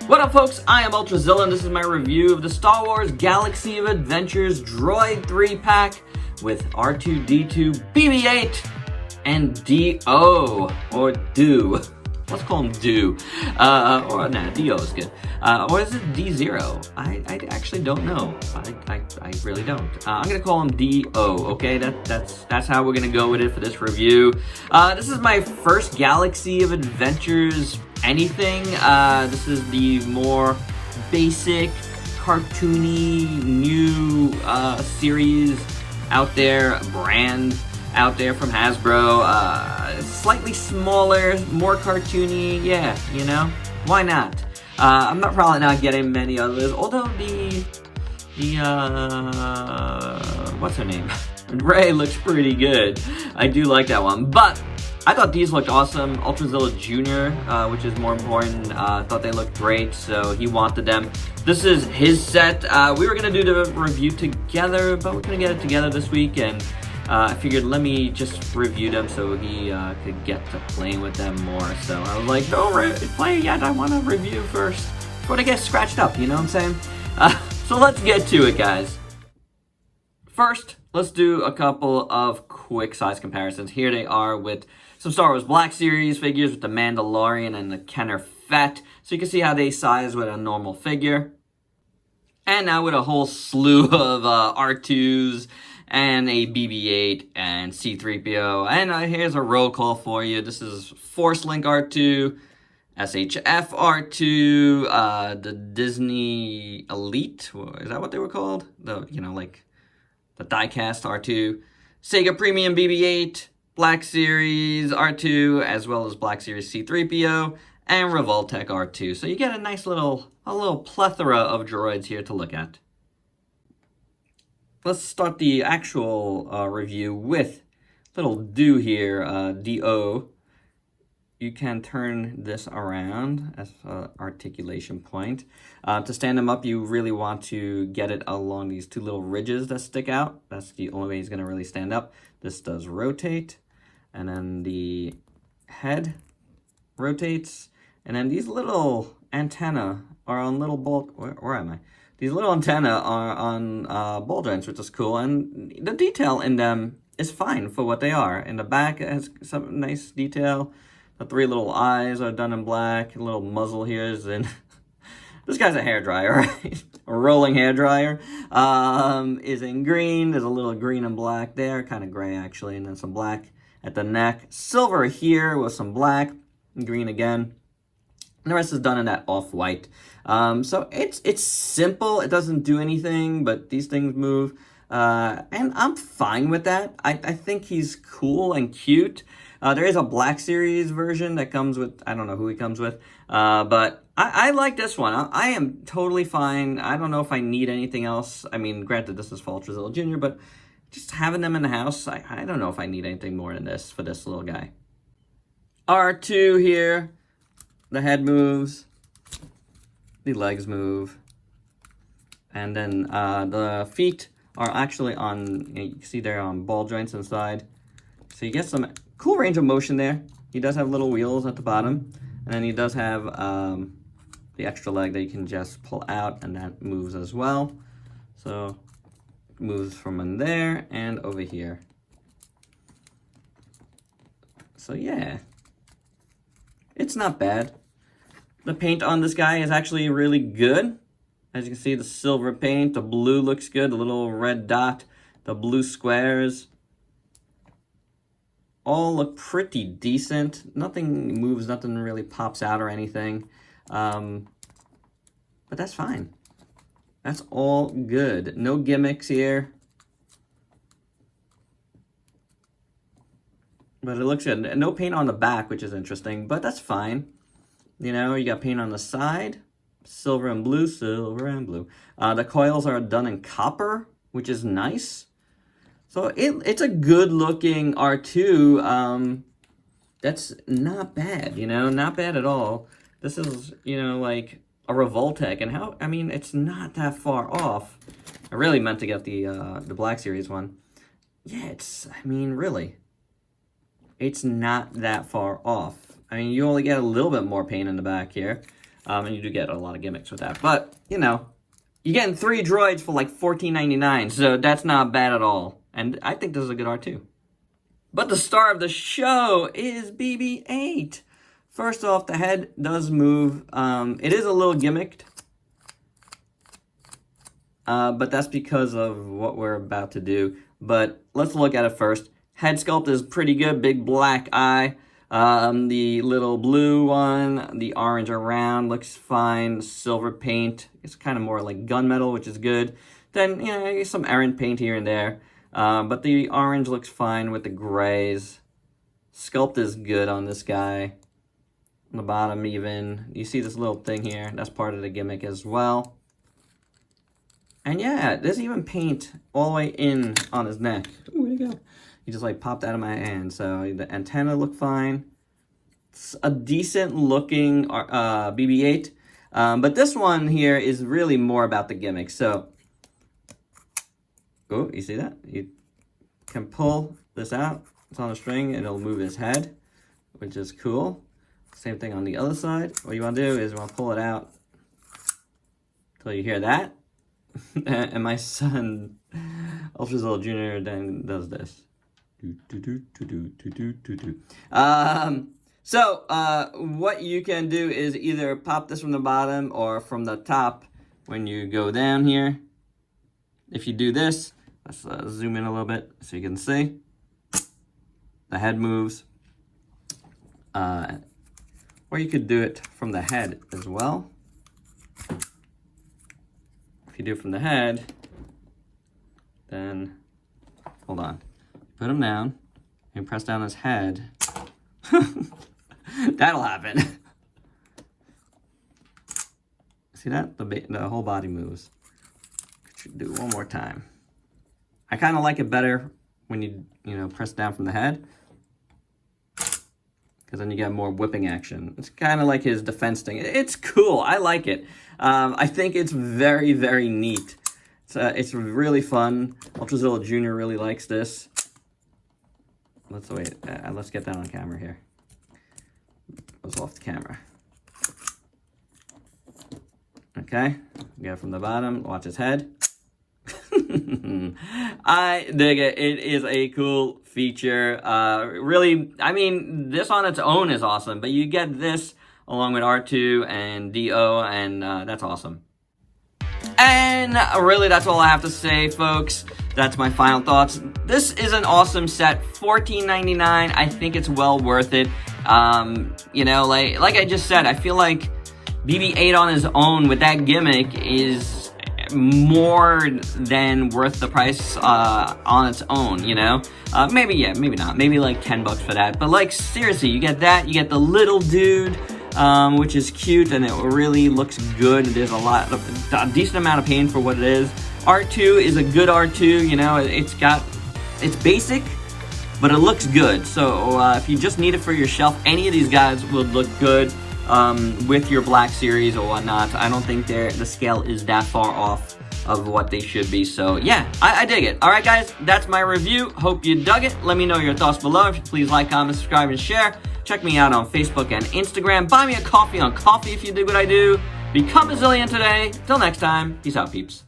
What up, folks? I am Ultrazilla, and this is my review of the Star Wars Galaxy of Adventures Droid 3-pack with R2-D2, BB-8, and D-O, or Do. Let's call him Do. Or, nah, D-O is good. Or is it D-0? I actually don't know. I really don't. I'm gonna call him D-O, okay? That's how we're gonna go with it for this review. This is my first Galaxy of Adventures anything. This is the more basic, cartoony, new series out there, brand out there from Hasbro. Slightly smaller, more cartoony, yeah, you know? Why not? I'm probably not getting many others, although what's her name? Rey looks pretty good. I do like that one, but I thought these looked awesome. Ultrazilla Jr., which is more important, thought they looked great, so he wanted them. This is his set. We were gonna do the review together, but we're gonna get it together this week, and I figured let me just review them so he could get to playing with them more. So I was like, no, play yet, I want to review first before they get scratched up, you know what I'm saying? So let's get to it, guys. First, let's do a couple of quick size comparisons. Here they are with some Star Wars Black Series figures with the Mandalorian and the Kenner Fett. So you can see how they size with a normal figure. And now with a whole slew of R2s and a BB-8 and C-3PO. And here's a roll call for you. This is Force Link R2, SHF R2, the Disney Elite. Is that what they were called? The, you know, like the die-cast R2. Sega Premium BB-8, Black Series R2, as well as Black Series C-3PO, and Revoltech R2. So you get a nice little plethora of droids here to look at. Let's start the actual review with little Do here, D-O. You can turn this around as an articulation point. To stand him up, you really want to get it along these two little ridges that stick out. That's the only way he's going to really stand up. This does rotate, and then the head rotates, and then these little antennae are on little ball. Where am I? These little antennae are on ball joints, which is cool, and the detail in them is fine for what they are. In the back, it has some nice detail. The three little eyes are done in black. A little muzzle here is in... This guy's a hairdryer, right? A rolling hairdryer. Is in green. There's a little green and black there. Kind of gray, actually. And then some black at the neck. Silver here with some black. And green again. And the rest is done in that off-white. So it's simple. It doesn't do anything, but these things move. And I'm fine with that. I think he's cool and cute. There is a Black Series version that comes with, I don't know who he comes with, but I like this one. I am totally fine. I don't know if I need anything else. I mean, granted, this is for Ultrazilla Jr., but just having them in the house, I don't know if I need anything more than this for this little guy. R2 here. The head moves, the legs move, and then the feet are actually on, you can see they're on ball joints inside. So you get some cool range of motion there. He does have little wheels at the bottom, and then he does have the extra leg that you can just pull out, and that moves as well. So it moves from in there and over here. So yeah, it's not bad. The paint on this guy is actually really good. As you can see, the silver paint, the blue looks good, the little red dot, the blue squares. All look pretty decent. Nothing moves, nothing really pops out or anything. But that's fine. That's all good. No gimmicks here. But it looks good. No paint on the back, which is interesting, but that's fine. You know, you got paint on the side, silver and blue, silver and blue. The coils are done in copper, which is nice. So it's a good-looking R2. That's not bad, you know, not bad at all. This is, you know, like a Revoltech, and how, I mean, it's not that far off. I really meant to get the Black Series one. Yeah, it's, I mean, really, it's not that far off. I mean, you only get a little bit more paint in the back here. And you do get a lot of gimmicks with that. But, you know, you're getting 3 droids for like $14.99, so that's not bad at all. And I think this is a good R2. But the star of the show is BB-8. First off, the head does move. It is a little gimmicked. But that's because of what we're about to do. But let's look at it first. Head sculpt is pretty good. Big black eye. The little blue one, the orange around looks fine. Silver paint. It's kind of more like gunmetal, which is good. Then, you know, some errant paint here and there. But the orange looks fine with the grays. Sculpt is good on this guy. On the bottom even. You see this little thing here. That's part of the gimmick as well. And yeah, there's even paint all the way in on his neck. Ooh, where'd it go? He just like popped out of my hand. So the antenna look fine. It's a decent looking BB-8. But this one here is really more about the gimmick. So, oh, you see that? You can pull this out. It's on a string. It'll move his head, which is cool. Same thing on the other side. What you want to do is you want to pull it out until you hear that. And my son, Ultrazilla Jr., then does this. So, what you can do is either pop this from the bottom or from the top when you go down here. If you do this, let's zoom in a little bit so you can see. The head moves. Or you could do it from the head as well. If you do it from the head, then, hold on. Put him down and press down his head. That'll happen. See that? The whole body moves. Should do it one more time. I kind of like it better when you press down from the head, because then you get more whipping action. It's kind of like his defense thing. It's cool. I like it. I think it's very, very neat. It's really fun. Ultrazilla Jr. really likes this. Let's wait. Let's get that on camera here. Goes off the camera. Okay. Get it from the bottom. Watch his head. I dig it. It is a cool feature. Really, I mean, this on its own is awesome, but you get this along with R2 and DO, and that's awesome. And really, that's all I have to say, folks. That's my final thoughts. This is an awesome set. $14.99. I think it's well worth it. You know, like I just said, I feel like BB-8 on his own with that gimmick is more than worth the price on its own, you know? Maybe, yeah, maybe not. Maybe like $10 for that. But like, seriously, you get that. You get the little dude, which is cute, and it really looks good. There's a decent amount of paint for what it is. R2 is a good R2, you know? It's basic, but it looks good. So if you just need it for your shelf, any of these guys would look good with your Black Series or whatnot. I don't think the scale is that far off of what they should be. So yeah, I dig it. All right, guys, that's my review. Hope you dug it. Let me know your thoughts below. If you please like, comment, subscribe, and share. Check me out on Facebook and Instagram. Buy me a coffee on Coffee if you dig what I do. Become a zillion today. Till next time, peace out, peeps.